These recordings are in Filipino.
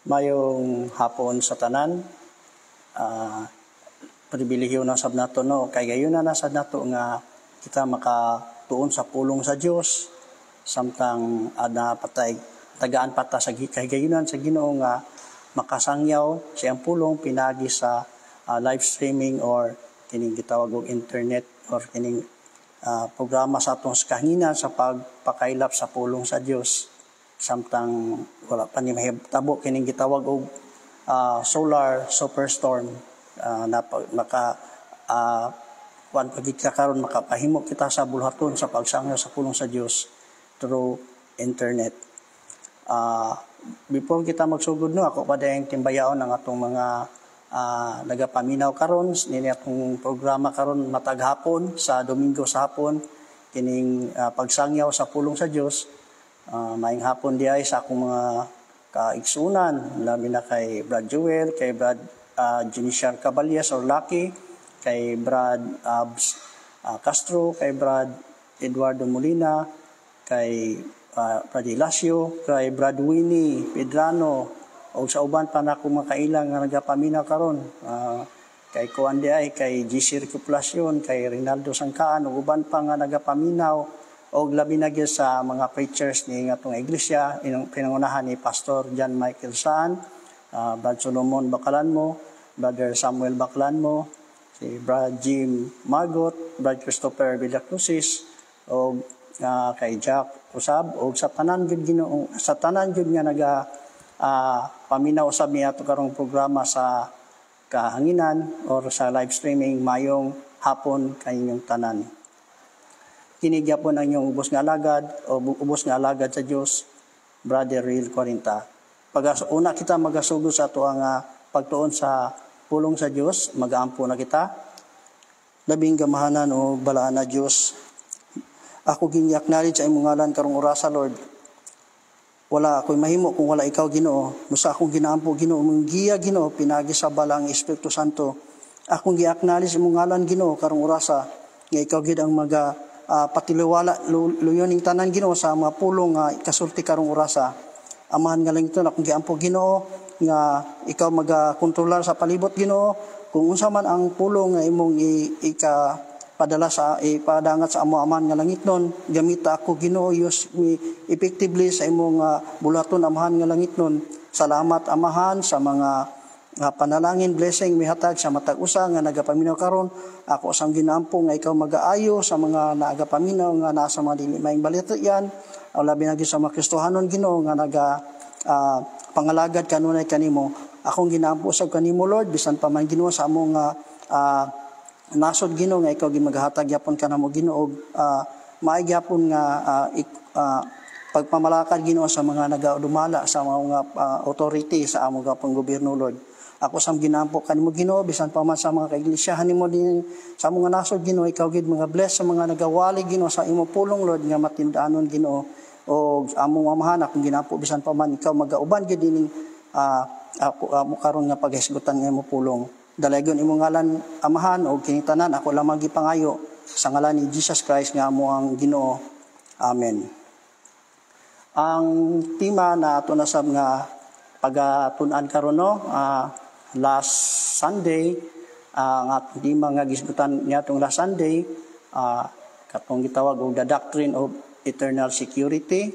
Mayong hapon sa tanan, pribilehiyo na sab nato no, kay gayon na nasad nato nga kita makatuon sa pulong sa Dios samtang ada patay tagaan pata sa kahigayunan sa Ginoo nga makasangyaw siyang pulong pinagi sa live streaming or kining gitawag og internet or kining programa sa atong kahanginan sa pagpakailap sa pulong sa Dios samtang wala pa ni mahitabo kining gitawag og solar superstorm na kuan pagit karon makapahimo kita sa bulhaton sa pagsangyo sa pulong sa Dios through internet. Before kita magsugod no, ako pa dayang timbayaon ang atong mga nagapaminaw karon nini atong programa karon matag hapon sa Domingo sa hapon kining pagsangyaw sa pulong sa Dios. Maayong hapon di ay sa akong mga kaigsunan, labi na kay Brad Joel, kay Brad Junichar Caballas or Lucky, kay Brad Castro, kay Brad Eduardo Molina, kay Brad Ilacio, kay Brad Winnie Pedrano, o sa uban pa na akong makailang nga nagapaminaw karon. Kay Kuan di ay, kay GC Recuperacion, kay Rinaldo Sangkaan, o uban pa nga nagapaminaw, o labi na sa mga preachers ni atong iglesia, pinangunahan ni Pastor John Michael Saan, Brad Solomon Bakalanmo, Brother Samuel Bakalanmo, si Brad Jim Margot, Brad Christopher Villacrucis, o kay Jack Usab, o sa tanan gyud Ginoo, sa tanan gyud nga naga paminaw usab niya ato karong programa sa kahanginan or sa live streaming mayong hapon kaninyong tanan. Kini gyapon ang inyong ubos nga alagad o ubos nga alagad sa Dios, Brother Real Corinta. Una kita magasugod sa ato ang pagtuon sa pulong sa Dios, magaampo na kita. Labing gamahanan o balaan na Dios. Ako gini-acknowledge sa imong ngalan karong orasa, Lord. Wala ako'y mahimo kung wala ikaw, Ginoo. Musa akong ginaampo, Ginoo, mong giya, Ginoo, pinagi sa balang Espiritu Santo. Akong gi-acknowledge imong ngalan, Ginoo, karong orasa nga ikaw gid ang patiliwala luyoning tanan, Ginoo, sa mga pulong nga kasulti karong orasa. Amahan nga lang ito na kung giampo, Ginoo, nga ikaw magakontrolar sa palibot, Ginoo, kung unsa man ang pulong nga imong padala sa ipadangat sa amo amahan nga langit nun, gamita ako, Ginoo, use me effectively sa imong bulaton amahan nga langit nun. Salamat amahan sa mga panalangin, blessing, mihatag sa matag usa nga nagapaminaw karon. Ako sang ginaampo nga ikaw mag-aayo sa mga nagapaminaw nga nasa mga dili maayong balita yan. O labi na sa mga Kristohanon, Ginoo, nga pangalagad kanunay kanimo. Akong ginaampo sa kanimo, Lord, bisan pa man, Ginoo, sa among nasod, Ginoo, nga ikaw gimagahatag yapon kanamo, Ginoo, maay gyapon nga pagpamalakad, Ginoo, sa mga nagadumala sa mga authority sa among gapong gobyerno, Lord. Ako sam ginampo kanimo, Ginoo, bisan pa man sa mga kaiglesiyahan nimo din sa mga nasod, Ginoo, ikaw gid mga bless sa mga nagawali, Ginoo, sa imo pulong, Lord, nga matindanon, Ginoo, o among amahan akong ginampo bisan pa man ikaw magauban gid dining ako karon nga paghisgutan nga imo pulong. Dalaygon imo ngalan amahan og kinitanan ako lamang gipangayo sa ngalan ni Jesus Christ nga amo ang Ginoo. Amen. Ang tema na ato nasab nga pagatun-an karon no, last Sunday, ang atong tema nga gisgutan niadtong last Sunday, katong gitawag og the doctrine of eternal security.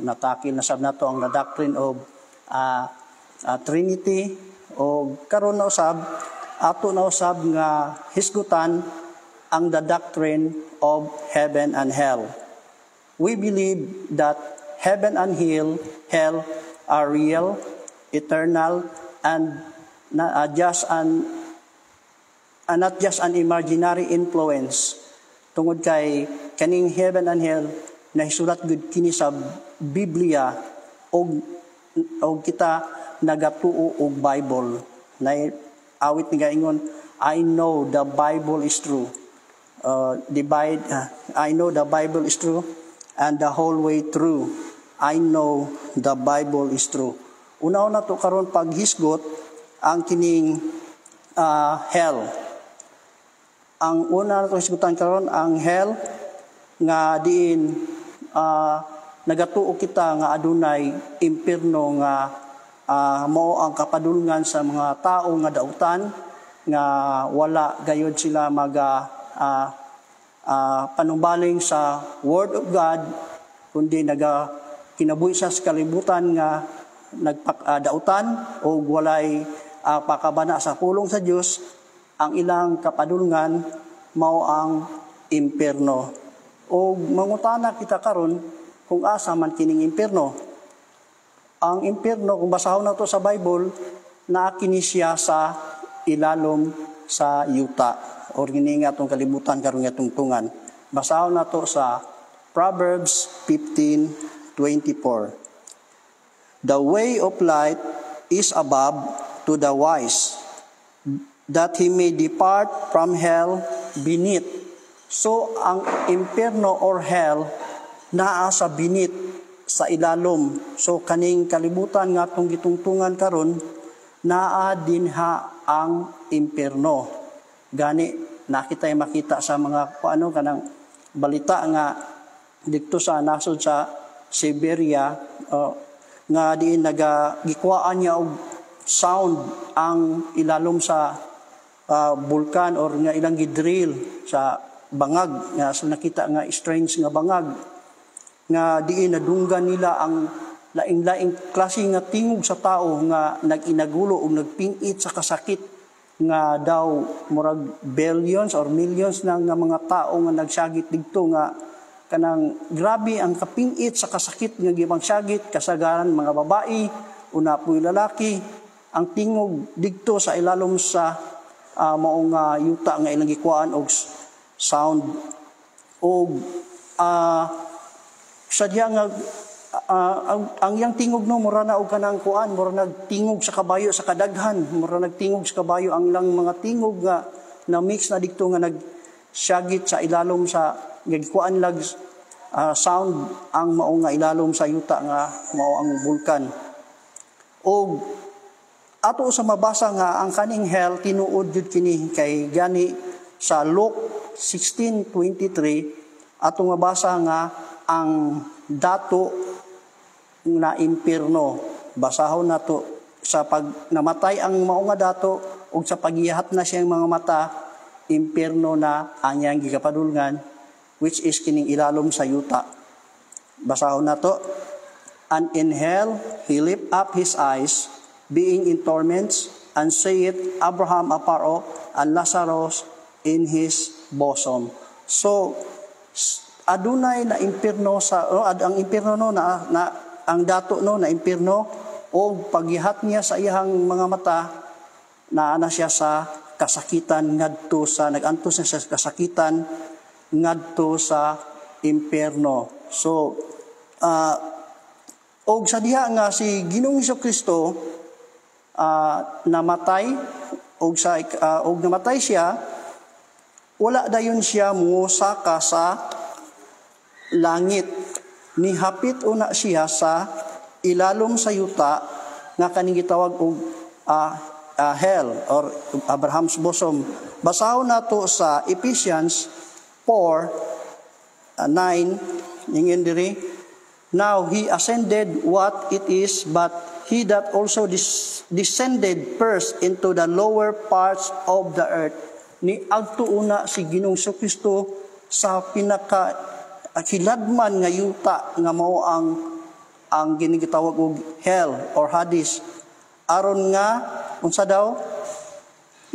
Natakil na sab nato ang the doctrine of Trinity, o karon na usab ato na usab nga hisgutan ang the doctrine of heaven and hell. We believe that heaven and hell are real, eternal, and not just an imaginary influence. Tungod kay kaning heaven and hell nahisulat gud kini sa Biblia og kita nagatuo og Bible. Na awit nga ingon, I know the Bible is true. I know the Bible is true and the whole way through. I know the Bible is true. Una-una to karon paghisgot ang kining hell. Ang una na to hisgutan karon ang hell nga diin nagatuo kita nga adunay impierno nga mao ang kapadulngan sa mga tao nga dautan nga wala gayud sila panumbaling sa Word of God, kundi kinabuhi sa kalibutan nga dautan o walay pakabana sa pulong sa Dios. Ang ilang kapadulngan mao ang impierno. O mangutana kita karon kung asa man kining impierno. Ang impierno, kung basahon na to sa Bible, naa kini siya sa ilalom sa yuta or gini nga atong kalibutan karon nga tungtungan. Basahon na to sa Proverbs 15:24. The way of light is above to the wise, that he may depart from hell beneath. So ang impierno or hell naa sa beneath, sa ilalom. So kaning kalibutan nga atong gitungtungan karon, naa dinha ang impierno. Gani nakita makita sa mga kanang balita nga dito sa nasod sa Siberia, nga diin nagagikwaan niya og sound ang ilalom sa bulkan or nga ilang gidrill sa bangag nga nakita nga strange nga bangag nga diin nadunggan nila ang laing-laing klase nga tingog sa tao nga nag-inagulo o nagpingit sa kasakit nga daw murag billions or millions na nga mga tao nga nagsagit didto nga kanang grabe ang kapingit sa kasakit nga gibang sagit, kasagaran mga babae una puy lalaki. Ang tingog didto sa ilalom sa maong yuta nga ilang gikuan og sound og sadya nga ang yang tingog no mura na og kanang kuan, mura nagtingog sa kabayo sa kadaghan, mura nagtingog sa kabayo ang ilang mga tingog nga na mix na dikto nga nagsyagit sa ilalom sa gikuan lag sound ang mao nga ilalom sa yuta nga mao ang bulkan. Og ato sa mabasa nga ang kaning hell tinuod jud kini kay gani sa Luke 16:23 ato mabasa nga ang dato na impierno. Basahon nato sa pag namatay ang mao nga dato ug sa paggihat na siyang mga mata, impierno na anyang gigapadulngan, which is kining ilalom sa yuta. Basahon nato, and in hell he lift up his eyes, being in torments, and saith, Abraham afar off, and Lazarus in his bosom. So adunay na impierno sa ang impierno no na ang dato no na impierno o paggihat niya sa iyang mga mata naana siya sa kasakitan ngadto sa nagantos siya sa kasakitan ngadto sa impierno. So og sa diha nga si Ginoong Hesukristo namatay og namatay siya, wala dayon siya musaka sa langit. Nihapit una siya sa ilalom sa yuta nga kaning gitawag og hell or Abraham's bosom. Basahon nato sa Ephesians 4:9 ingin diri, now he ascended what it is, but he that also descended first into the lower parts of the earth. Ni adto una si Ginoong Hesukristo sa pinaka kiladman nga yuta nga mao ang ginigitawag og hell or Hades, aron nga unsa daw,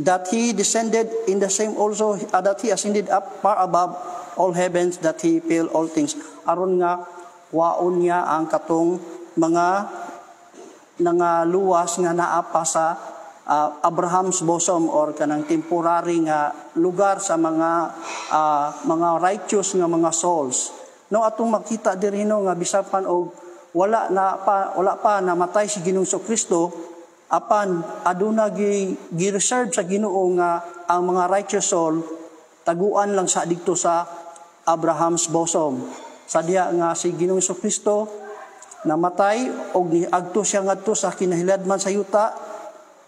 that he descended in the same also that he ascended up far above all heavens, that he fill all things, aron nga waon niya ang katong mga luwas nga naa pa sa Abraham's bosom or kanang temporary nga lugar sa mga righteous nga mga souls. No atong makita diri no nga bisapan og wala pa namatay si Ginoong Hesukristo, apan aduna gi-reserve sa Ginoo nga ang mga righteous soul taguan lang sa didto sa Abraham's bosom. Sadya nga si Ginoong Hesukristo namatay og niadto siya ngadto sa kinahiladman sa yuta,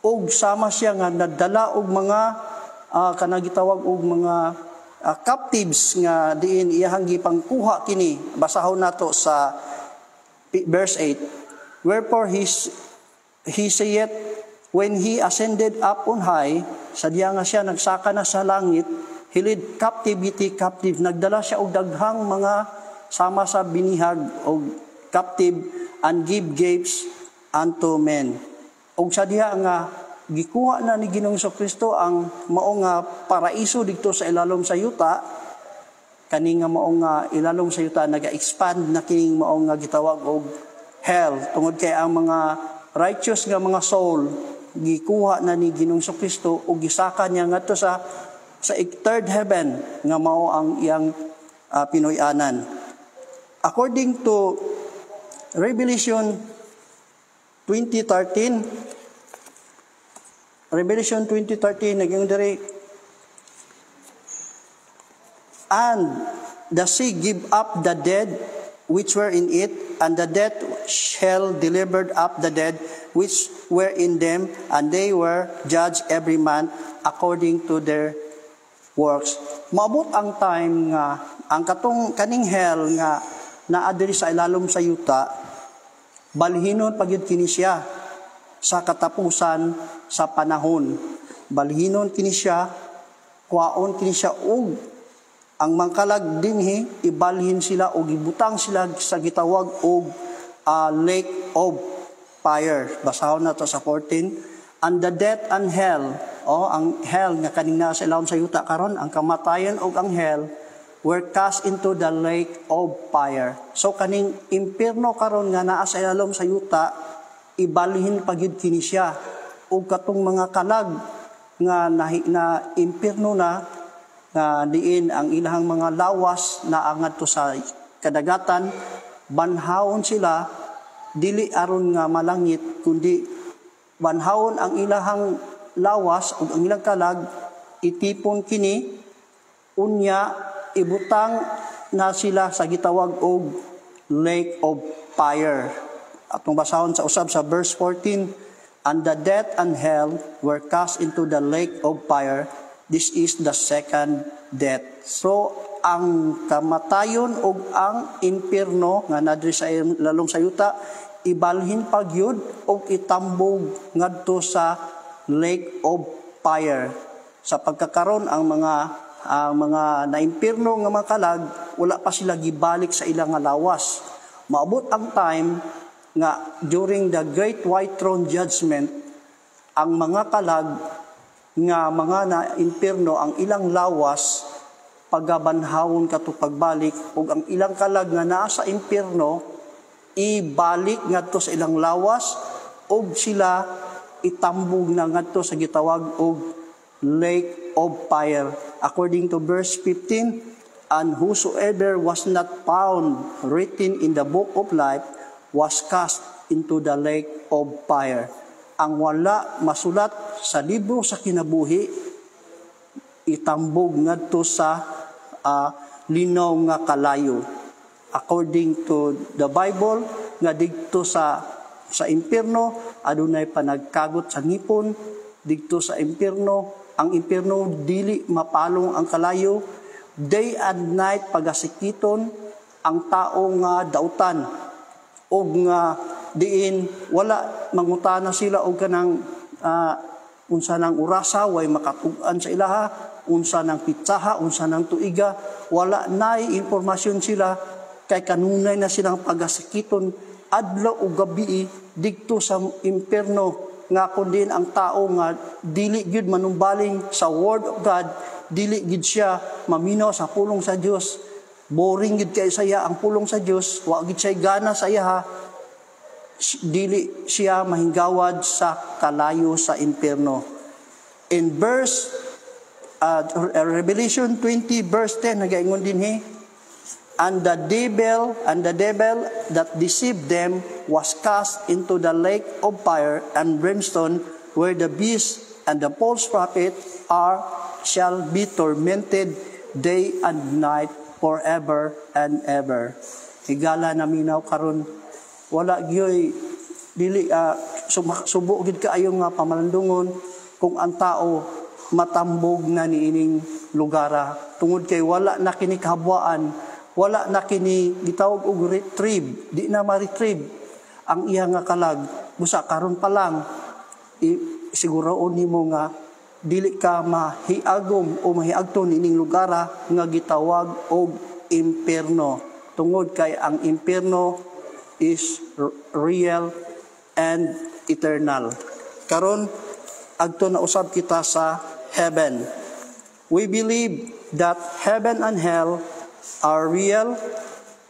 og sama siya nga nadala og mga kanang gitawag og mga captives nga diin iyahang gipangkuha kini. Basahon nato sa verse 8, wherefore He saith, when he ascended up on high, sadya nga siya nagsaka na sa langit, he led captivity captive. Nagdala siya og daghang mga sama sa binihag og captive and give gifts unto men. Og sadya nga gikuha na ni Ginoong Kristo ang mao nga paraiso didto sa ilalom sa yuta, kani nga mao nga ilalom sa yuta naga-expand na kining mao nga gitawag og hell, tungod kay ang mga righteous nga mga soul gikuha na ni Ginoong Kristo ug gisaka niya ngadto sa third heaven nga mao ang iyang pinuy-anan. According to Revelation 20:13, naging diri, and the sea give up the dead which were in it, and the dead shall delivered up the dead which were in them, and they were judged every man according to their works. Maabot ang time nga ang kaning hell nga naa diri sa ilalom sa yuta, balhinon pagyud kini siya sa katapusan sa panahon. Balhinon kini siya, kuwaon kini siya og ang mangkalag dinhi ibalhin sila o gibutang sila sa gitawag og lake of fire. Basahon na to sa 14. And the death and hell, ang hell nga kaning naa sa ilawom sa yuta karon, ang kamatayon og ang hell were cast into the lake of fire. So kaning impierno karon nga naa sa ilawom sa yuta, ibalhin pagyud kini siya og katong mga kalag nga na impierno na nga diin ang ilahang mga lawas na angadto sa kadagatan, banhawon sila dili aron nga malangit kundi banhawon ang ilahang lawas ug ang ilang kalag itipon kini unya ibutang na sila sa gitawag og lake of fire. Atong basahon sa usab sa verse 14, and the death and hell were cast into the lake of fire. This is the second death. So, ang kamatayon o ang impierno nga nadri sa lalong sa yuta, ibalhin pagyud o itambog ngadto sa lake of fire. Sa pagkakaron ang mga naimpierno nga mga kalag, wala pa sila gibalik sa ilang nga lawas. Maabot ang time nga during the Great White Throne Judgment, ang mga kalag nga mga na-impierno ang ilang lawas pagabanhawon kato pagbalik ug ang ilang kalag nga naa sa impierno ibalik ngadto sa ilang lawas ug sila itambog na ngadto sa gitawag og lake of fire. According to verse 15, and whosoever was not found written in the book of life was cast into the lake of fire. Ang wala masulat sa libro sa kinabuhi itambog ngadto sa linaw nga kalayo. According to the Bible nga didto sa impierno adunay panagkagot sa ngipon, didto sa impierno ang impierno dili mapalong ang kalayo, day and night pagasikiton ang tao nga dautan og nga diin wala mangutana sila og kanang unsa nang urasa way makatug-an sa ilaha, unsa nang pitsaha, unsa nang tuiga, wala nay impormasyon sila kay kanunay na silang pagasikiton adlaw ug gabi didto sa impierno nga kundi ang tao nga dili gyud manumbaling sa word of God, dili gyud siya maminaw sa pulong sa Dios, boring gyud kay saya ang pulong sa Dios, wa gyud siya gana sa iya, dili siya mahinggawad sa kalayo sa impierno. In verse Revelation 20 verse 10 nagaingon dinhi, and the devil that deceived them was cast into the lake of fire and brimstone, where the beast and the false prophet shall be tormented day and night forever and ever. Higala na minaw karon wala gyoy dili subo gid kaayo nga pamalandungon kung ang tao matambog na niining lugara tungod kay wala na kini kahabwaan, wala na kini gitawag og retrieve, di na ma-retrieve ang iya nga kalag busa karon pa lang siguroon nimo nga dili ka mahiagom o mahiagton ining lugara nga gitawag og impierno, tungod kay ang impierno is real and eternal. Karon adto na usab kita sa heaven. We believe that heaven and hell are real,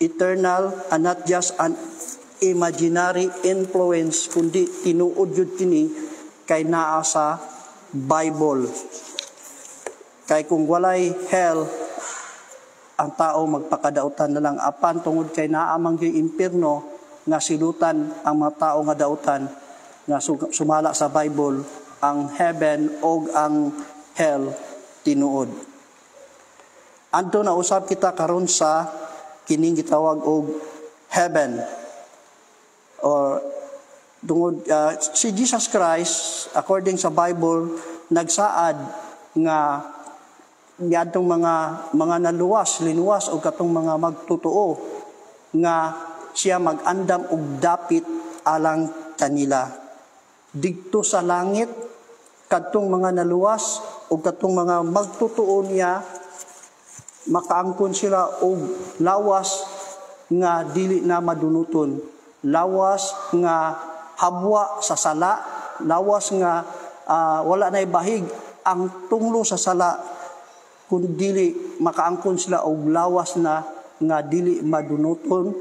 eternal, and not just an imaginary influence, kundi tinuod yun kini kay naa sa Bible. Kay kung walay hell, ang tao magpakadautan na lang apan tungod kay naamang yung impierno nga silutan ang mga tao nga dautan nga sumala sa Bible, ang heaven o ang hell tinuod. Adto na usab kita karon sa kining gitawag og heaven. Or tungod si Jesus Christ according sa Bible nagsaad nga niadtong mga linuwas o katong mga magtotoo nga siya mag-andam og dapit alang kanila didto sa langit. Kadtong mga naluwas o katong mga magtotoo niya makaangkon sila og lawas nga dili na madunuton, lawas nga habwa sa sala, lawas nga wala na bahig ang tunglo sa sala, kun dili makaangkon sila og lawas na nga dili madunuton,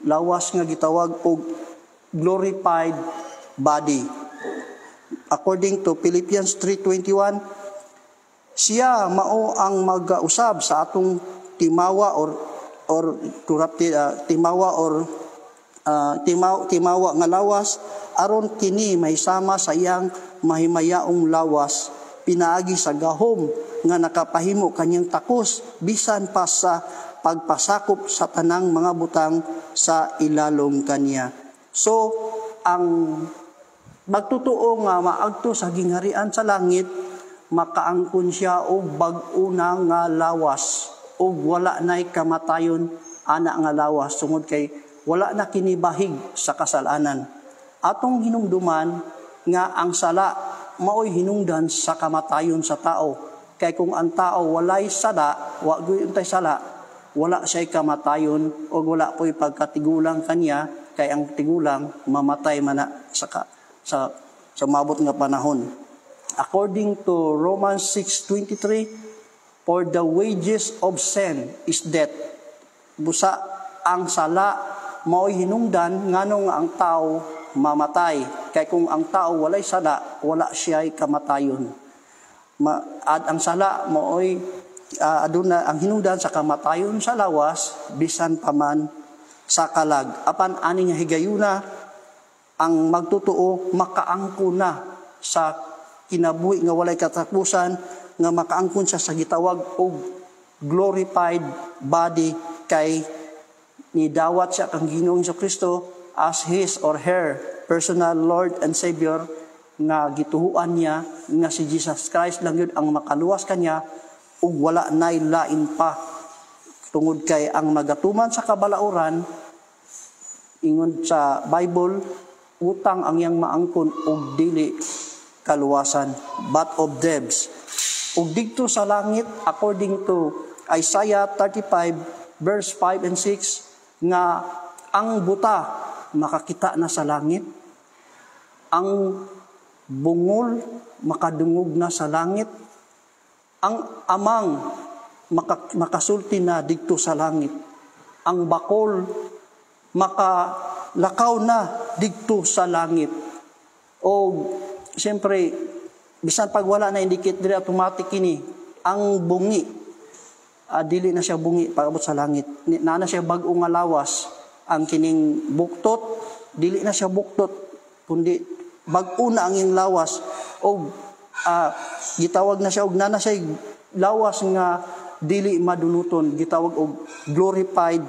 lawas nga gitawag og glorified body. According to Philippians 3:21, siya mao ang mag-usab sa atong timawa timawa nga lawas aron kini mahisama sa iyang mahimayaong lawas pinaagi sa gahom nga nakapahimo kanyang takos bisan pa sa pagpasakop sa tanang mga butang sa ilalong kaniya. So ang magtotoo nga maagto sa gingharian sa langit, makaangkon siya og bag-o na nga lawas og wala nay kamatayon ana nga lawas tungod kay wala na kinibahig sa kasalanan. Atong hinumduman nga ang sala maoy hinungdan sa kamatayon sa tao. Kay kung ang tao walay sala, wa gyud untay sala, wala siya kamatayon o wala po'y pagkatigulang kanya, kay ang tigulang mamatay man na sa mabot nga panahon. According to Romans 6:23, for the wages of sin is death. Busa ang sala mao'y hinungdan nganong ang tao mamatay. Kay kung ang tao walay sala, wala siya'y kamatayon. Ang sala mao'y aduna ang hinungdan sa kamatayon sa lawas bisan paman sa kalag. Apan ani nga higayuna ang magtotoo makaangkon na sa kinabuhi nga walay katapusan, nga makaangkon siya sa gitawag og glorified body kay nidawat siya kang Ginoong Kristo as his or her personal Lord and Savior, nga gituhuan niya nga si Jesus Christ lang yun ang makaluwas kanya ug wala nay lain pa. Tungod kay ang magatuman sa kabalauran ingon sa Bible, utang ang yang maangkon og dili kaluwasan, but of debts. Ug didto sa langit, according to Isaiah 35 verse 5 and 6, nga ang buta makakita na sa langit, ang bungol makadungog na sa langit, ang amang makasulti na didto sa langit, ang bakol makalakaw na didto sa langit. O siyempre, bisan pag wala na indicate diri automatic ini, ang bungi, dili na siya bungi pagabot sa langit. Na siya bag-o nga lawas, ang kining buktot, dili na siya buktot, kundi bag-o na ang iyang lawas. O gitawag na siya, og na siya lawas nga dili madunuton, gitawag og glorified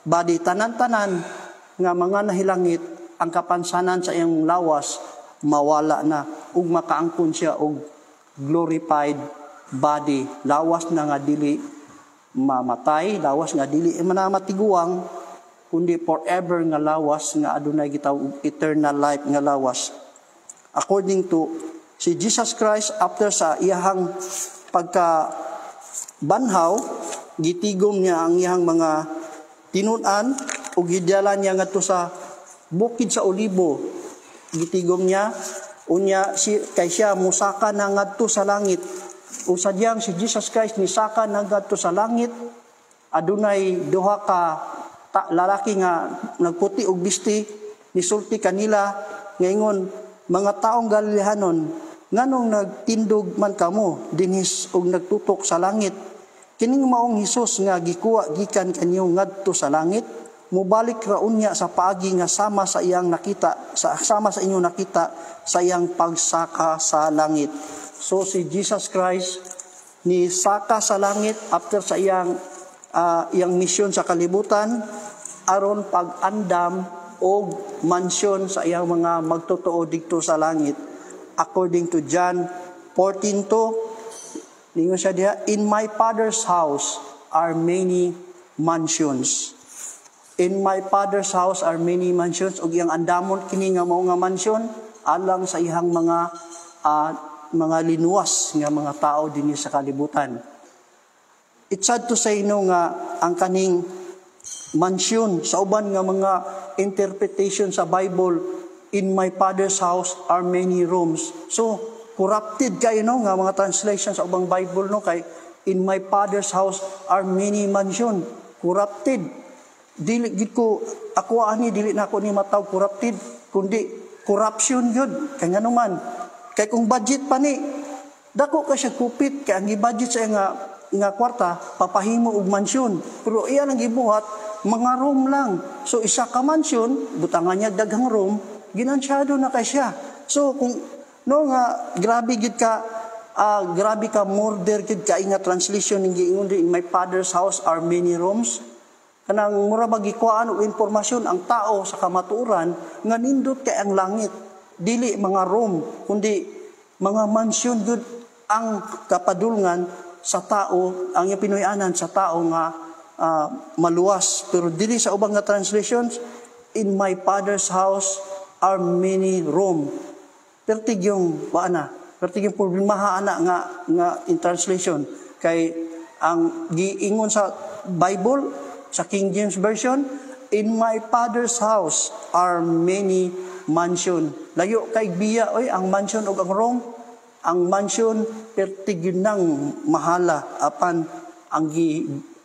body. Tanan-tanan nga mga nahilangit, ang kapansanan sa iyang lawas mawala na ug makaangkon siya og glorified body, lawas na nga dili mamatay, lawas nga dili mamatiguang, kundi forever nga lawas nga adunay gitawag eternal life nga lawas. According to si Jesus Christ, after sa iyahang pagka-banhaw, gitigom niya ang iyahang mga tinunan o gidala niya ngadto sa bukid sa Olibo. Gitigom niya, unya kay siya musaka na ngadto sa langit. O sadyang si Jesus Christ nisaka na ngadto sa langit, adunay duha ka lalaki nga nagputi og bisti, nisulti kanila, ngayon, mga taong Galileanon, nganong nagtindog man kamo, dinhis og nagtutok sa langit. Kining maong Hesus nga gikuha gikan kanyo ngadto sa langit, mubalik ra unya sa paagi nga sama sa iyang nakita, sama sa inyo nakita sa iyang pagsaka sa langit. So si Jesus Christ ni saka sa langit after sa iyang misyon sa kalibutan, aron pag-andam o mansyon sa iyang mga magtotoo dito sa langit. According to John 14:2, ningon siya diha, in my Father's house are many mansions. In my Father's house are many mansions. Og iyang andamon kini nga mao nga mansyon alang sa iyang mga linuwas nga mga tao dinhi sa kalibutan. It's sad to say no nga ang kaning mansyon sa uban nga mga interpretation sa Bible, in my Father's house are many rooms. So corrupted kayo no nga mga translation sa ubang Bible no kay in my Father's house are many mansion. Corrupted. Dili gid ko ako ani dili na ako ni mataw corrupted kundi corruption gyud kay ngano man. Kay kung budget pa ni dako ka siya kupit kay ang gi-budget sa nga kwarta papahimo og mansyon. Pero iya nang gibuhat mga room lang. So isa ka mansyon, butangan niya daghang room, ginansyado na kay siya. So kung no nga grabe gid ka murder gid ka nga translation ning giingon in my Father's house are many rooms. Kanang mura magikuan og impormasyon ang tao sa kamatuoran nga nindot kay ang langit. Dili mga room kundi mga mansyon gud ang kapadulngan sa tao, ang pinuy-anan sa tao nga maluwas. Pero dili sa ubang nga translations, in my Father's house are many room. Pertig yung problema nga in translation. Kay ang giingon sa Bible, sa King James Version, in my Father's house are many mansion. Layo kay biya, ang mansion o ang room, ang mansion pertig yun nang mahala apan ang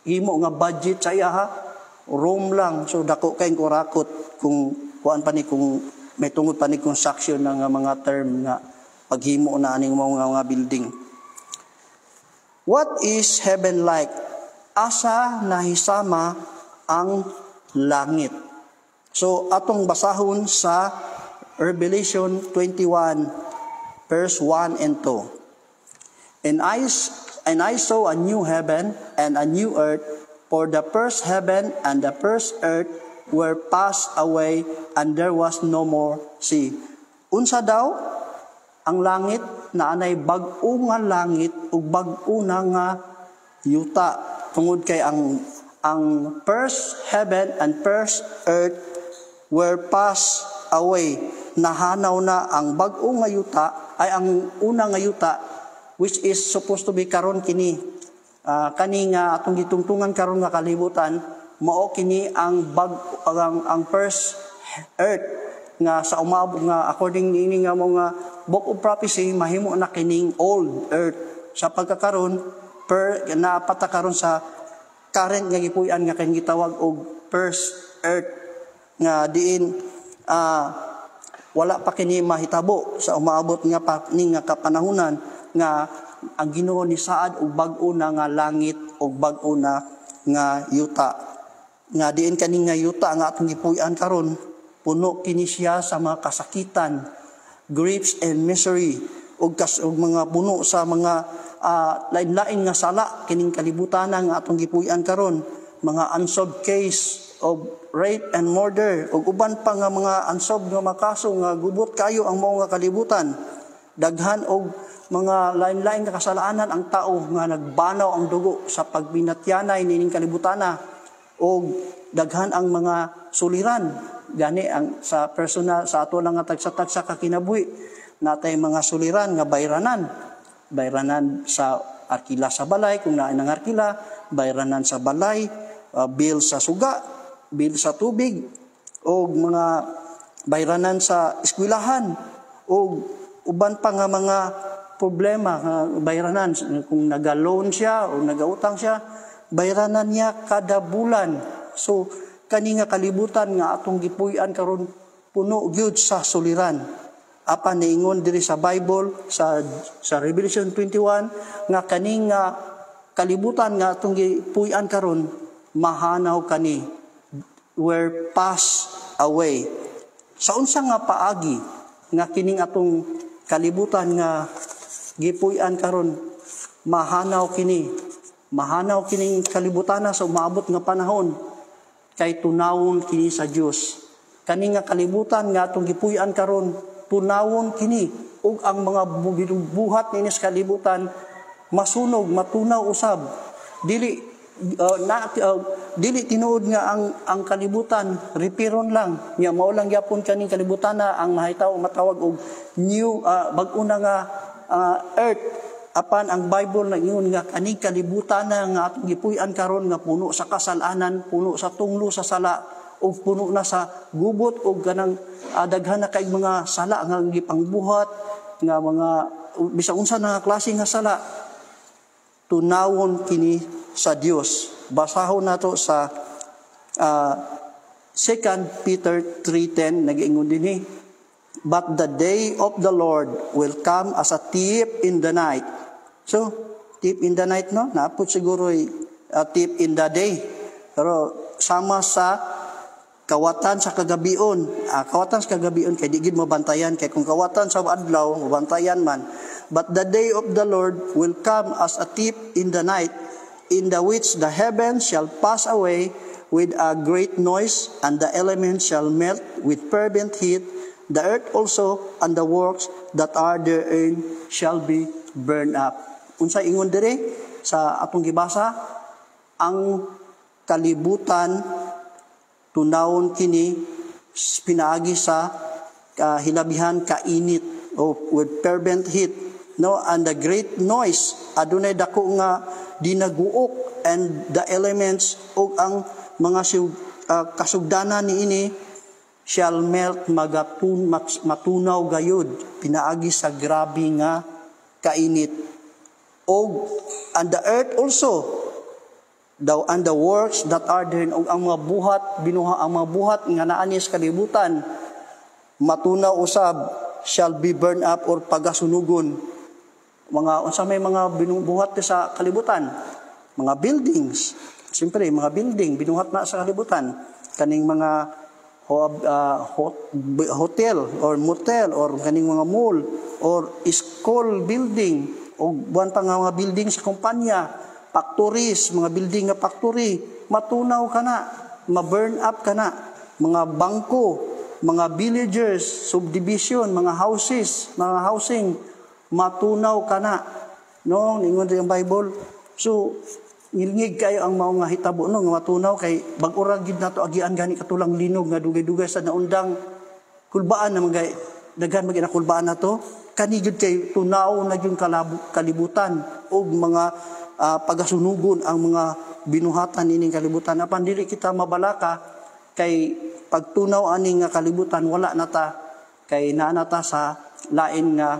himo nga budget sa iya room lang. So dako kay kurakot kung kuan pa ni kung may tungod pa ni construction ng mga term nga paghimo na aning mga building. What is heaven like? Asa nahisama ang langit. So atong basahon sa Revelation 21 verse 1 and 2. And I saw a new heaven and a new earth, for the first heaven and the first earth were passed away, and there was no more sea. Unsa daw ang langit na anay bag-o nga langit ug bag-o na nga yuta, tungod kay ang first heaven and first earth were passed away. Nahanaw na ang bag-o nga yuta, ay ang una nga yuta, which is supposed to be karon kini kani nga atong gitungtungan karon nga kalibutan, mao kini ang ang first earth nga sa umabot nga according ini nga mga book of prophecy mahimo na kining old earth sa pagkakaron napata karon sa current nga gipuy-an nga kay gitawag og first earth nga diin wala pa kini mahitabo sa umaabot nga ning nga kapanahunan nga ang Ginoo ni saad og bag-o na nga langit og bag-o na nga yuta. Nga diin kani nga yuta nga atong gipuy-an karon, puno kini siya sa mga kasakitan, griefs and misery og mga puno sa mga lain-lain nga sala kining kalibutan nga atong gipuy-an karon, mga unsolved case of rape and murder ug uban pa nga mga unsolved nga makaso nga gubot kayo ang mao nga kalibutan. Daghan og mga lain-lain nga kasalaanan ang tao nga nagbanaw ang dugo sa pagbinatyanay nining kalibutana. o daghan ang mga suliran gani ang sa personal sa ato lang nga tagsa-tagsa ka kinabuhi natay mga suliran nga bayranan sa arkila sa balay kung naa nang arkila, bayranan sa balay, bill sa suga, bill sa tubig, o mga bayranan sa eskwelahan, o uban pa nga mga problema nga bayranan kung naga-loan siya o nagautang siya, bayranan niya kada bulan. So kani nga kalibutan nga atong gipuy-an karon puno gyud sa suliran. Apan niingon diri sa Bible sa Revelation 21 nga kani nga kalibutan nga atong gipuy-an karon mahanaw kani were passed away. Sa unsa nga paagi nga kining atong kalibutan nga gipuy-an karon mahanaw kining kalibutan sa umaabot nga panahon kay tunawon kini sa Dios. Kani nga kalibutan nga atong gipuy-an karon tunawon kini ug ang mga buhat nini sa kalibutan masunog matunaw usab dili tinuod nga ang kalibutan repiron lang nya mao lang gyapon kaning kalibutan na ang mahitaw matawag og new bag-o na nga earth. Apan ang Bible nag-ingon nga kaning kalibutan na nga atong gipuy-an karon nga puno sa kasalanan, puno sa tunglo sa sala ug puno na sa gubot ug kanang daghan na kay mga sala nga gipangbuhat nga mga bisag unsa na klase nga sala tunawon kini sa Dios. Basahon nato sa 2 Peter 3:10 nag-ingon dinhi, but the day of the Lord will come as a thief in the night. So, thief in the night, no? Naapot siguro thief in the day. Pero sama sa kawatan sa kagabion. Kawatan sa kagabion kay di gid mabantayan kay kung kawatan sa adlaw mabantayan man. But the day of the Lord will come as a thief in the night, in the which the heavens shall pass away with a great noise, and the elements shall melt with fervent heat. The earth also and the works that are therein shall be burned up. Unsa ingon dire sa atong gibasa, ang kalibutan tunawon kini pinaagi sa hilabihan kainit o with fervent heat, no, and the great noise adunay dako nga dinaguok, and the elements o ang mga kasugdanan niini shall melt matunaw gayud pinaagi sa grabe nga kainit. And the earth also and the works that are therein, og ang mga buhat ang mga buhat nga naa ni sa kalibutan matunaw usab shall be burned up or pagasunugon. Mga unsa may mga binubuhat sa kalibutan, mga buildings, siyempre mga building binuhat na sa kalibutan, kaning mga hotel or motel or kaning mga mall or school building o buwan pa nga mga building sa kumpanya, factories, mga building nga factory, matunaw kana, ma-burn up kana, mga bangko, mga villagers, subdivision, mga houses, mga housing, matunaw kana. No, ningon rin ang Bible. So, ngilngig kayo ang mga hitabo no, nga matunaw kay bag-ura gid nato agian gani katulang linog nga dugay-dugay sa naundang kulbaan na mga daghan magina kulbaan nato. Kani gid kay tunaw na yung kalibutan og mga pagasunugon ang mga binuhatan ining kalibutan. Apan dili kita mabalaka kay pagtunaw aning nga kalibutan wala nata kay naa nata sa lain nga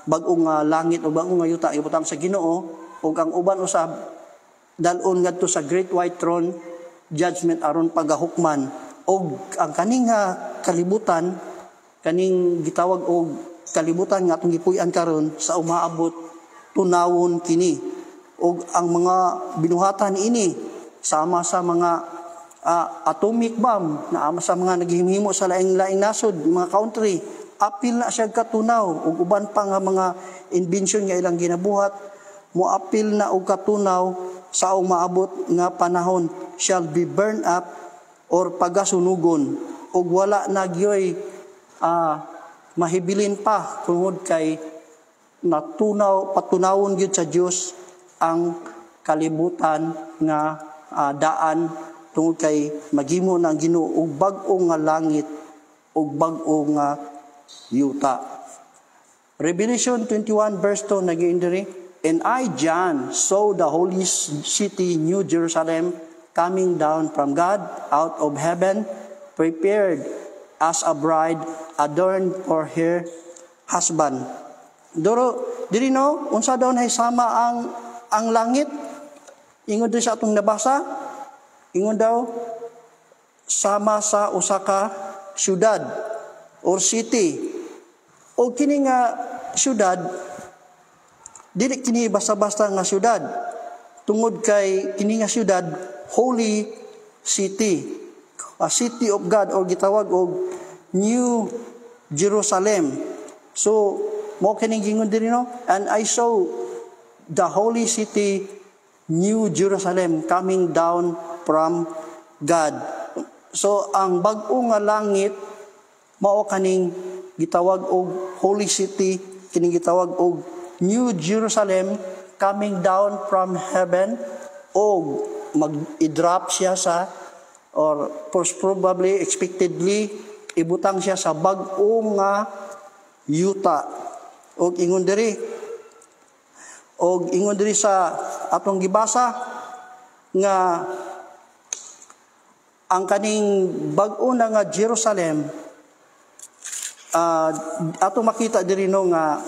bag-ong langit o bag-ong nga yuta ibutang sa Ginoo, ug ang uban usab dalon ngadto sa great white throne judgment aron pagahukman. Og ang kaning kalibutan kaning gitawag og kalibutan nga atong gipuy-an karon sa umaabot tunawon kini, og ang mga binuhatan ini sama sa mga atomic bomb na sa mga naghihimo sa laing-laing nasod, mga country, apil na siya katunaw, ug uban pa nga mga invention nga ilang ginabuhat mo apil na og katunaw sa umaabot nga panahon shall be burned up or pagasunugon, ug wala na gyoy mahibilin pa tungod kay patunawon gyud sa Dios ang kalibutan nga daan tungod kay maghimo ng Ginoo og bag-o nga langit ug bag-o nga yuta. Revelation 21 verse 2 nagiin diri, "And I, John, saw the holy city, New Jerusalem, coming down from God out of heaven, prepared as a bride adorned for her husband." Diri no, unsa daw na sama ang langit? Ingon din sa atong nabasa, ingon daw sama sa usa ka syudad or city. O kini nga syudad, dili kini basta-basta nga syudad. Tungod kay kini nga syudad, holy city, a city of God, o gitawag og New Jerusalem. So mo kining gingon diri no, "And I saw the holy city, New Jerusalem, coming down from God." So ang bag-o nga langit mao kaning gitawag og holy city, kining gitawag og New Jerusalem, coming down from heaven, o mag-i-drop siya sa, or most probably, expectedly, ibutang siya sa bag-o nga yuta. Og ingon diri sa atong gibasa nga ang kaning bag-o na nga Jerusalem, ato makita diri no nga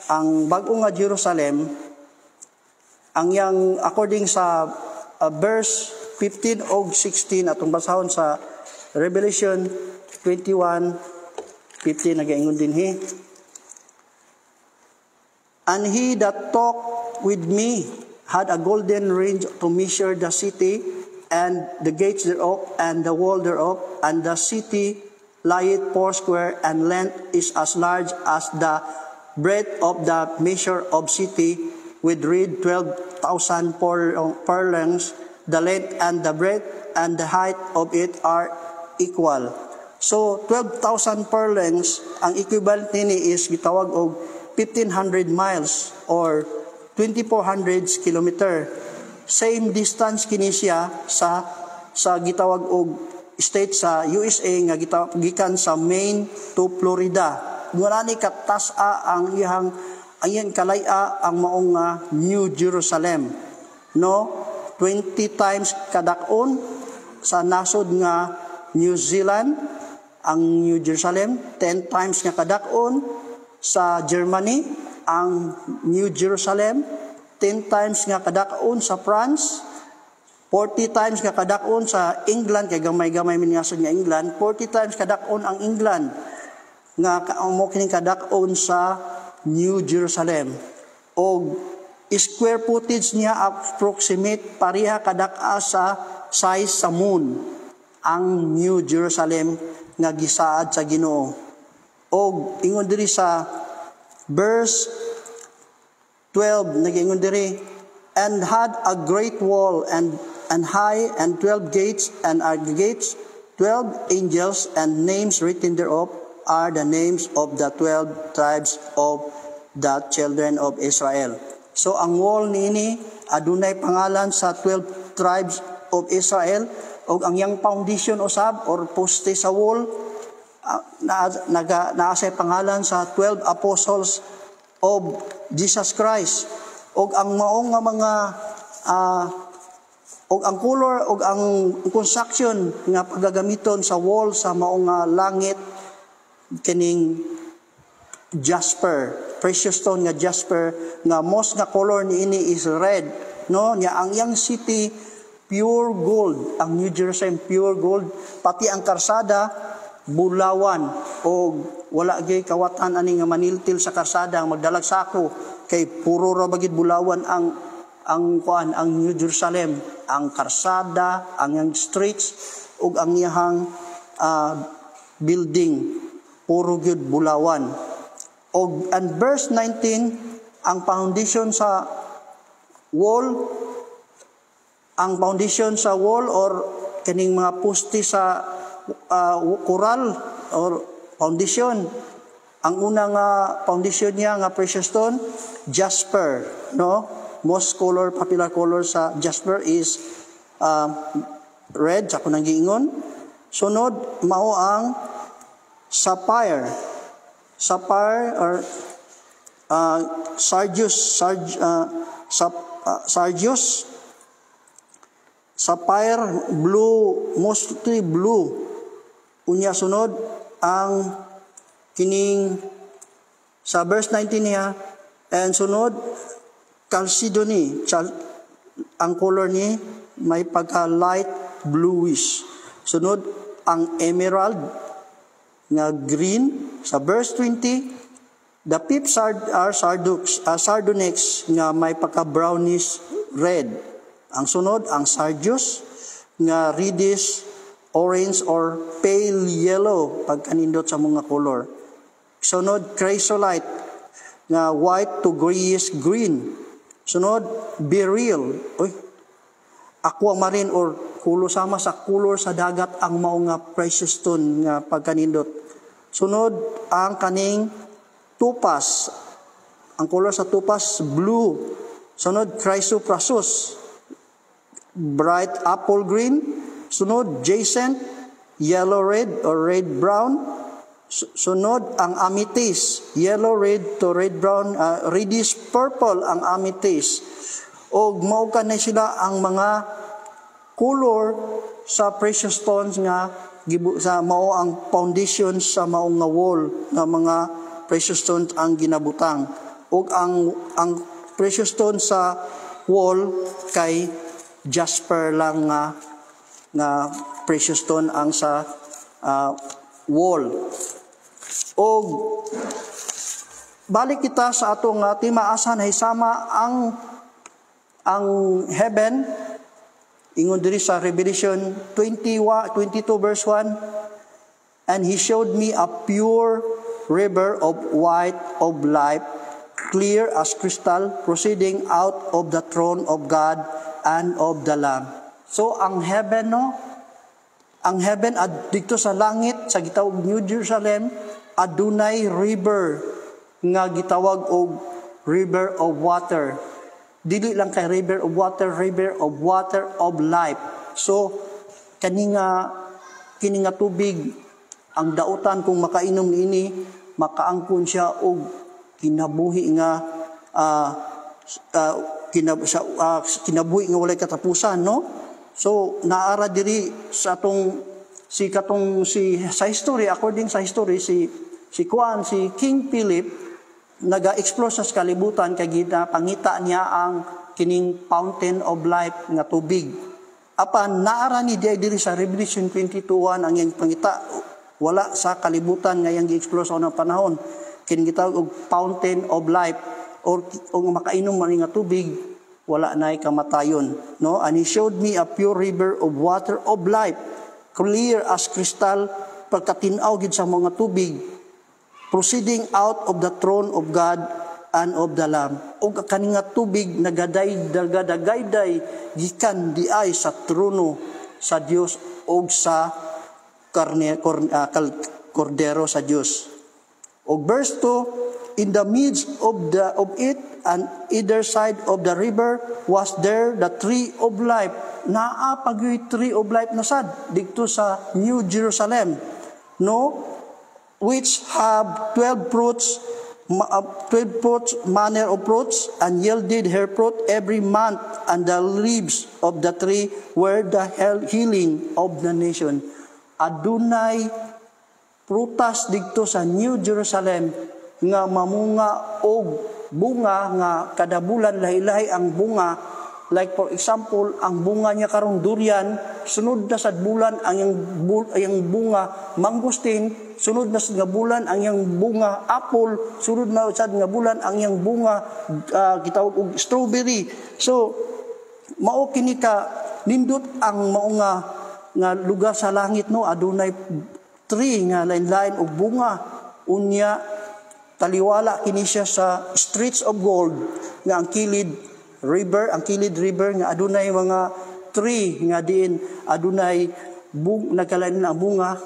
ang bag-o nga Jerusalem, ang yang according sa verse 15 o 16 atong basahon sa Revelation 21:15 nagaingon dinhi, "And he that talked with me had a golden ring to measure the city and the gates thereof and the wall thereof, and the city lieth foursquare, and length is as large as the breadth of the measure of city, with reed 12,000 furlongs. The length and the breadth and the height of it are equal." So 12,000 furlongs, ang equivalent nini is gitawag og 1,500 miles or 2,400 kilometer. Same distance kini siya sa gitawag og state sa USA nga gikan sa Maine to Florida. Ngani katasa ang iyang kalaya ang maong nga New Jerusalem. No, 20 times kadak-on sa nasod nga New Zealand ang New Jerusalem, 10 times nga kadak-on sa Germany ang New Jerusalem, 10 times nga kadak-on sa France, 40 times nga kadak-on sa England, kay gamay-gamay min nga nga England, 40 times kadak-on ang England nga mo kining kadak-on sa New Jerusalem. O square footage niya approximate pareha kadak-a sa size sa moon ang New Jerusalem nga gisaad sa Ginoo. Og ingon diri sa verse 12 nagingon diri, "And had a great wall and high, and 12 gates, and at the gates 12 angels, and names written thereof are the names of the 12 tribes of the children of Israel." So ang wall niini adunay pangalan sa 12 tribes of Israel, og ang yang foundation usab or poste sa wall naasay pangalan sa 12 apostles of Jesus Christ. Og ang maong nga mga og ang color og ang construction nga paggagamiton sa wall sa maong nga langit kining jasper, precious stone nga jasper, nga most nga color niini is red, no? Nya ang yang city pure gold, ang New Jerusalem pure gold, pati ang karsada bulawan, o wala gay kawatan ani nga maniltil sa karsada ang magdalag sako, kay puro ra bagid bulawan ang New Jerusalem, ang karsada, ang yang streets ug ang iyang building puro gyud bulawan. Og and verse 19, ang foundation sa wall, or kaning mga poste sa coral or foundation, ang una nga foundation niya nga precious stone, jasper, no? Most popular color sa jasper is red sa kunang giingon. Sunod mao ang sapphire or sardius, sapphire blue, mostly blue. Unya sunod ang kining sa verse 19 niya, and sunod chalcedony, ang color ni may pagka light bluish. Sunod ang emerald nga green. Sa verse 20, the fifth are sardonyx nga may pagka brownish red. Ang sunod ang sardius nga reddish orange or pale yellow pagkanindot sa mga color. Sunod chrysolite nga white to grayish green. Sunod beryl, aquamarine or kulo sama sa color sa dagat ang mao nga precious stone nga pagkanindot. Sunod ang kaning topaz. Ang color sa topaz blue. Sunod chrysoprasus, bright apple green. Sunod jacinth, yellow red or red brown. Sunod ang amethyst, yellow red to red brown, reddish purple ang amethyst. O mao kanay sila ang mga color sa precious stones nga sa mao ang foundation sa mao nga wall nga mga precious stones ang ginabutang. O ang precious stone sa wall kay jasper lang nga precious stone ang sa wall. O balik kita sa atong timaasan ay sama ang heaven. Ingon diri sa Revelation 22 verse 1, and he showed me a pure river of white of life, clear as crystal, proceeding out of the throne of God and of the Lamb. So ang heaven ang heaven dito sa langit sa gitawag New Jerusalem adunay river nga gitawag og river of water. Dili lang kay river of water of life. So kini nga tubig ang dautan kung makainom niini makaangkon siya og kinabuhi nga kinabuhi nga walay katapusan, no? So naara diri sa sa history, according sa history si King Philip naga-explore sa kalibutan kay pangita niya ang kining fountain of life nga tubig. Apan naara ni diri sa Revelation 22:1 ang iyang pangita wala sa kalibutan nga iyang gi-explore sa unang panahon. Kining gitawag og fountain of life or makainom man nga tubig wala nay kamatayon, no? And he showed me a pure river of water of life, clear as crystal, pagkatinaw gid sa mga tubig, proceeding out of the throne of God and of the Lamb. O kani nga tubig nagadagayday gikan diay sa trono sa Dios o sa kordero sa Dios. O verse 2, in the midst of it and either side of the river was there the tree of life. Naa pagyoy tree of life na sad dito sa New Jerusalem, no? Which have 12 fruits manner of fruits, and yielded her fruit every month, and the leaves of the tree were the healing of the nation. Adunay prutas dito sa New Jerusalem nga mamunga og bunga nga kada bulan lahi-lahi ang bunga. Like for example, ang bunga niya karong durian, sunod na sad bulan ang yang bunga mangustin, sunod na sad nga bulan ang yang bunga apple, sunod na sad nga bulan ang yang bunga gitawag og strawberry. So mao kini ka nindot ang mao nga lugar sa langit, no? Adunay tree nga lain-lain og bunga. Unya taliwala kini siya sa streets of gold nga ang kilid river nga adunay mga tree nga diin adunay nagkalain na bunga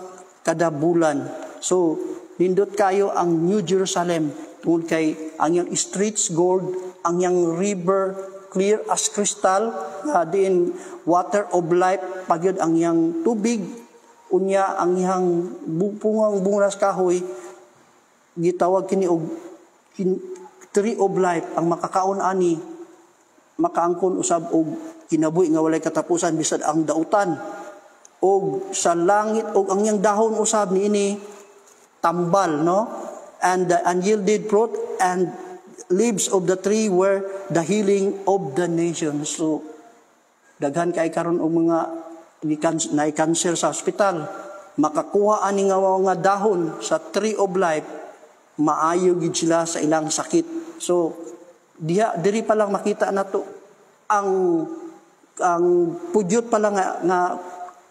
kada bulan. So nindot kayo ang New Jerusalem tungod kay ang yang streets gold, ang yang river clear as crystal, nga diin water of life pagyud ang iyang tubig, unya ang iyang pungang bungas kahoy gitawag kini og tree of life. Ang makakaon ani makaangkon usab og kinabuhi nga walay katapusan bisad ang dautan. Og sa langit og ang iyang dahon usab niini tambal, no? And the unyielded fruit and leaves of the tree were the healing of the nation. So daghan kay karon og mga na-cancer sa ospital, makakuha ani nga dahon sa tree of life, maayo gid sila sa ilang sakit. So diri pa lang makita nato ang pudyot pa lang nga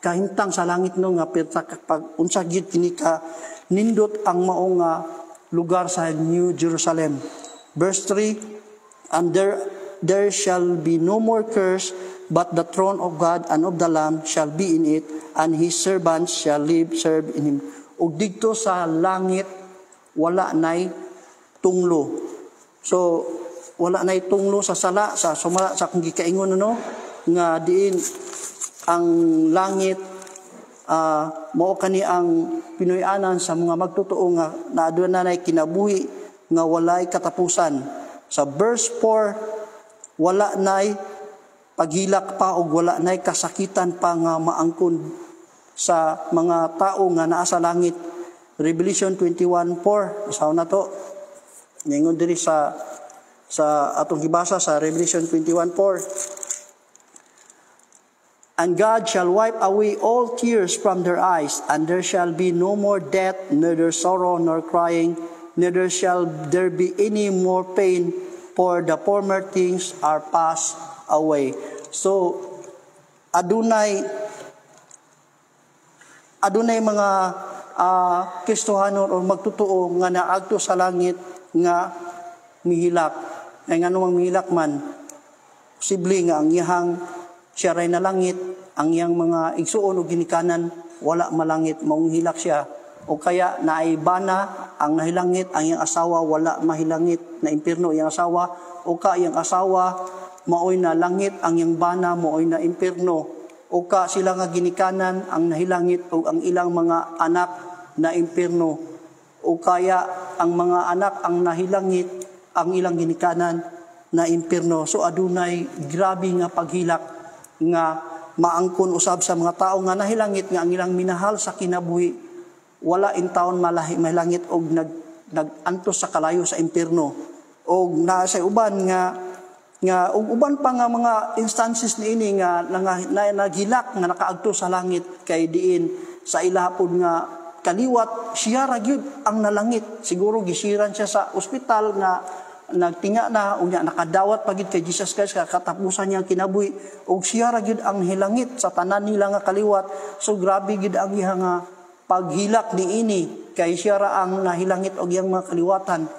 kahintang sa langit no nga pag unsa gid kini ka nindot ang mao nga lugar sa New Jerusalem. Verse 3, and there shall be no more curse, but the throne of God and of the Lamb shall be in it, and his servants shall serve in him. Ug didto sa langit wala nay tunglo. So wala nay tunglo sa sala sa kung gikaingon no nga diin ang langit mao kani ang pinuy-anan sa mga magtotoo nga naaduna nay kinabuhi nga walay katapusan. Sa verse 4, wala nay paghilak pa og wala nay kasakitan pa nga maangkon sa mga tao nga naa sa langit. Revelation 21:4 usaw na to. Ningon diri sa atong gibasa sa Revelation 21:4. And God shall wipe away all tears from their eyes, and there shall be no more death, neither sorrow nor crying, neither shall there be any more pain, for the former things are passed away. So, adunay mga Kristohanon o magtotoo nga naagto sa langit nga mihilak. Ngay nga namang mihilak man, posible nga ang iyang siya ray na langit, ang iyang mga igsuon o ginikanan, wala malangit, maong hilak siya. O kaya naibana ang nahilangit, ang iyang asawa wala mahilangit, na impirno iyang asawa. O ka iyang asawa, maoy na langit, ang iyang bana, maoy na impirno. O ka sila nga ginikanan, ang nahilangit, o ang ilang mga anak na impirno. O kaya ang mga anak, ang nahilangit, ang ilang ginikanan na impirno. So adunay grabe nga paghilak nga maangkon usab sa mga tao nga nahilangit nga ang ilang minahal sa kinabuhi wala in taon mahilangit og nagantos sa kalayo sa impierno og naa sa uban nga og uban pa nga mga instances niini nga naghilak nga nakaagto sa langit kay diin sa ilahapon nga kaliwat siya ra gyud ang nalangit. Siguro gisiran siya sa ospital nga nagtinga na unya nakadawat pagid kay Jesus Christ katapusan niyang kinabuhi ug siya ra gyud ang hilangit sa tanan nila nga kaliwat. So grabe gid ang iya nga paghilak niini kay siya ra ang nahilangit og iyang mga kaliwatan,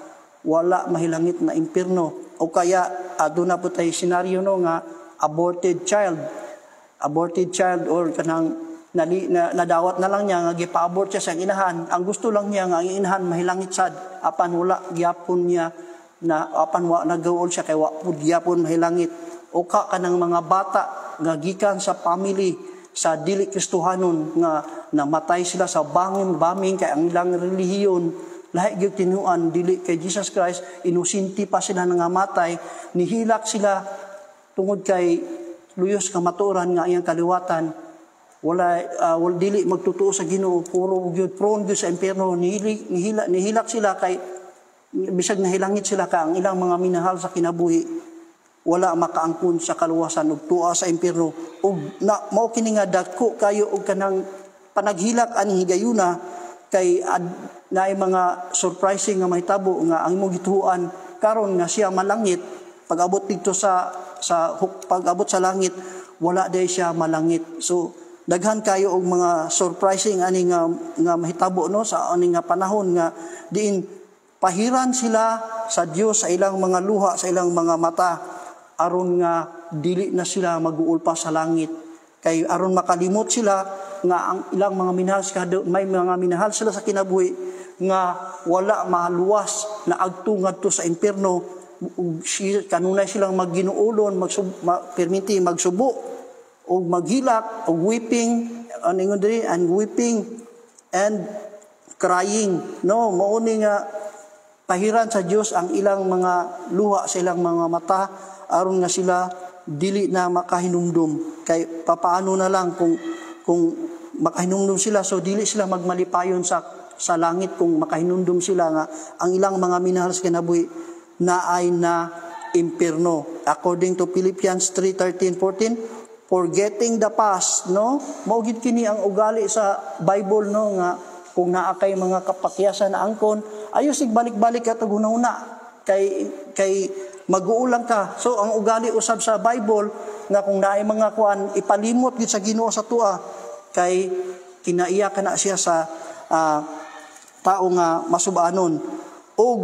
wala mahilangit na impierno. O kaya aduna po tay senaryo no nga aborted child or kanang nadawat na lang niya nga gipa-abort siya sa inahan. Ang gusto lang niya nga ang inahan mahilangit sad apan wala gyapon niya na apan wa nagaol siya kay wa pud gyapon mahilangit. O ka kanang mga bata nga gikan sa family sa dili Kristohanon nga namatay sila sa baming kay ang ilang relihiyon lahi gyud tinuan dili kay Jesus Christ, inusinti pa sila nga matay, nihilak sila tungod kay luyos ka maturan nga iyang kaliwatan. Wala dili magtutuo sa Ginoo, puro gyud prone gyud sa impierno. Nihilak sila kay bisag nahilangit sila ka ang ilang mga minahal sa kinabuhi wala makaangkon sa kaluwasan ug tuwa sa impierno. Ug mao kini nga dako kayo og kanang panaghilak ani higayuna kay naay mga surprising nga mahitabo nga ang imong gituhuan karon nga siya malangit pag-abot dito sa pag-abot sa langit wala day siya malangit. So daghan kayo og mga surprising ani nga mahitabo no sa ani nga panahon nga diin pahiran sila sa Dios sa ilang mga luha, sa ilang mga mata, aron nga dili na sila mag-uulpa sa langit. Kay aron makalimot sila nga ang ilang mga minahal, may mga minahal sila sa kinabuhi nga wala maluwas na agtungad to sa impierno, kanunay silang magginuulon, perminti magsubo, o maghilak, o weeping, and weeping, and crying. No, mauni nga pahiran sa Dios ang ilang mga luha sa ilang mga mata aron nga sila dili na makahinumdum. Kay papaano na lang kung makahinumdum sila, so dili sila magmalipayon sa langit kung makahinumdum sila nga ang ilang mga minahal sa kinabuhi na ay na impierno. According to Philippians 3:13-14, forgetting the past, no? Maugid kini ang ugali sa Bible, no, nga kung naa kay mga kapakyasan na angkon, ayo sig balik-balik ka taguna-una kay mag-uulang ka. So ang ugali usab sa Bible nga kung naay mga kuan ipalimot gid sa Ginoo sa tua kay kinaiya ka na siya sa tao nga masubanon. Og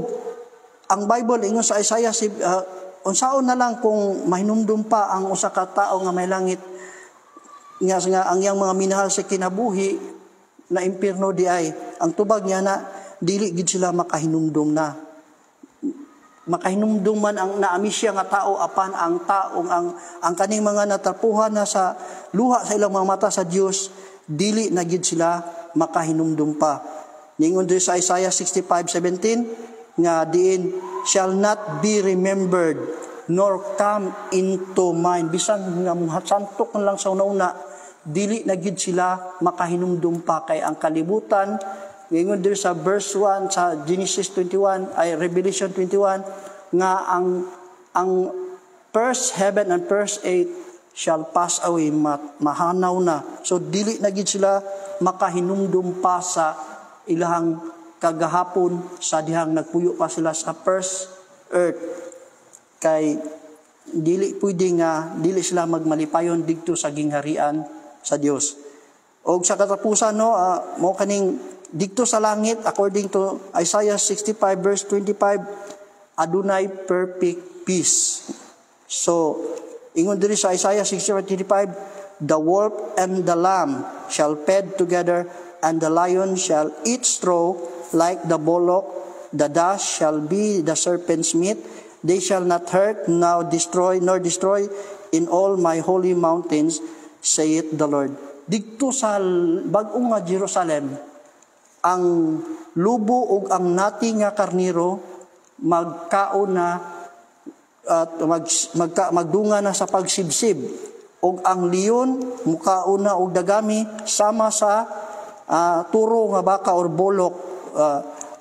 ang Bible ingon sa Isaiah unsaon na lang kung mahinumdum pa ang usa ka tao nga may langit nga ang iyang mga minahal sa kinabuhi na impierno di ay ang tubag niya na dili gid sila makahinumdum na. Makahinumdum man ang naami siya nga tao apan ang taong ang kaning mga natapuhan na sa luha sa ilang mga mata sa Dios dili na gid sila makahinumdum pa. Ningon diri sa Isaiah 65:17 nga diin shall not be remembered nor come into mind. Bisan nga santok lang sa una dili na gid sila makahinumdum pa kay ang kalibutan. Ngayon diri sa verse 1 sa Genesis 21 ay Revelation 21 nga ang first heaven and first earth shall pass away, mahanaw na. So dili na gid sila makahinumdum pa sa ilahang kagahapon sa dihang nagpuyo pa sila sa first earth. Kay dili pwede nga dili sila magmalipayon didto sa gingharian sa Dios. Og sa katapusan no mo kaning didto sa langit according to Isaiah 65 verse 25 adunay perfect peace. So ingon diri sa Isaiah 65:25 the wolf and the lamb shall feed together and the lion shall eat straw like the bullock, the dust shall be the serpent's meat. They shall not hurt, nor destroy in all my holy mountains, saith the Lord. Dito sa bag-ong nga Jerusalem, ang lubo ug ang nati nga karniro magkaon na at magdunga na sa pagsibsib. Ug ang leon mukaon na og dagami sama sa turo nga baka or bullock.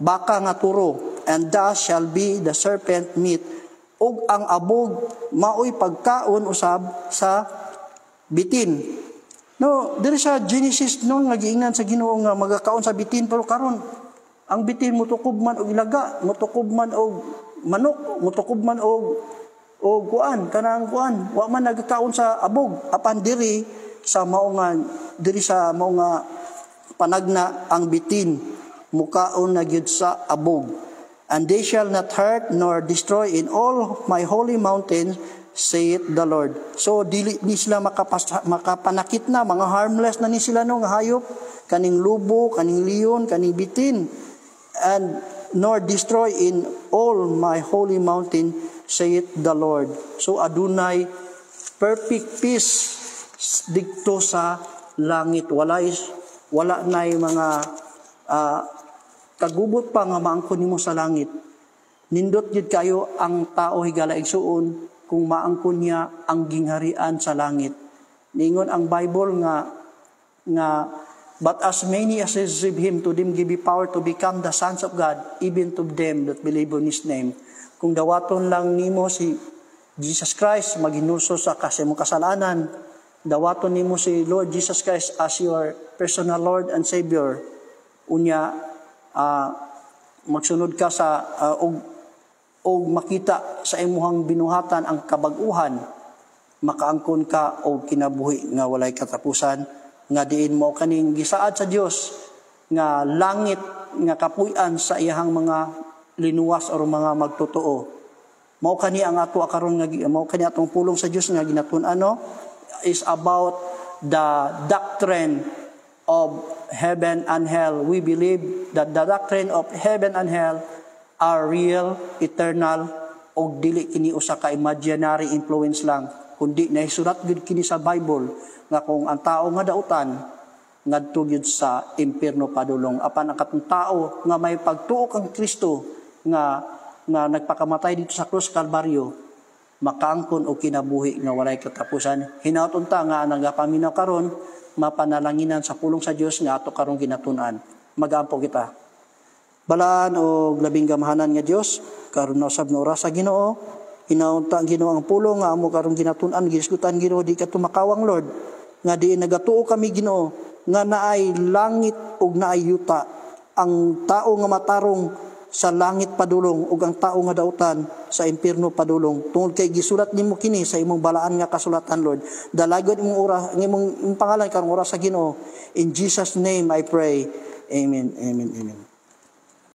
Baka nga turo, and thus shall be the serpent meat. Ug ang abog maoy pagkaon usab sa bitin. No, diri sa Genesis noon nga giingnan sa Ginoo nga magakaon sa bitin, pero karon ang bitin mutukob man og ilaga, mutukob man og manok, mutukob man og kuan, kanang kuan, wa man nagakaon sa abog. Apan diri sa mao nga panagna ang bitin mukaon na gyud sa abog. And they shall not hurt nor destroy in all my holy mountains, saith the Lord. So dili ni sila makapanakit na, mga harmless na ni sila no nga hayop, kaning lubo, kaning leon, kaning bitin, and nor destroy in all my holy mountain, saith the Lord. So adunay perfect peace didto sa langit. Wala nay mga kagubot pa nga maangkon nimo sa langit. Nindot gid kayo ang tao higala igsuon kung maangkon niya ang gingharian sa langit. Ningon ang Bible nga but as many as receive him, to them give power to become the sons of God, even to them that believe on his name. Kung dawaton lang nimo si Jesus Christ maghinulso sa imong kasalanan, dawaton nimo si Lord Jesus Christ as your personal Lord and Savior, unya magsunod ka sa og makita sa imuhang binuhatan ang kabag-uhan, makaangkon ka og kinabuhi nga walay katapusan, nga diin mo kaning gisaad sa Dios nga langit nga kapuy-an sa iyahang mga linuwas o mga magtotoo. Mao kani ang ato karon nga mao kani atong pulong sa Dios nga ginatun-an is about the doctrine of heaven and hell. We believe that the doctrine of heaven and hell are real, eternal, o dili kini usa ka imaginary influence lang, kundi nahisulat gid kini sa Bible nga kung ang tao nga dautan ngadto gyud sa impierno padulong, apan ang katong tao nga may pagtuo kang Kristo nga nagpakamatay dito sa krus Kalbaryo, makaangkon og kinabuhi nga walay katapusan. Hinaut unta nga nagapaminaw karon mapanalanginan sa pulong sa Dios nga ato karon ginatun-an. Mag-ampo kita. Balaan og labing gamahanan nga Dios, karon na usab nga oras sa Ginoo, hinaunta ang Ginoo ang pulong nga amo karon ginatun-an, gisgutan Ginoo di ka tumakawang Lord, nga di nagatuo kami Ginoo nga naay langit ug naay yuta, ang tao nga matarong sa langit padulong ug ang tao nga dautan sa impierno padulong. Tungod kay gisulat nimo kini sa imong balaan nga kasulatan Lord. Dalagon imong oras, imong pangalan karong oras sa Ginoo. In Jesus name I pray. Amen. Amen. Amen.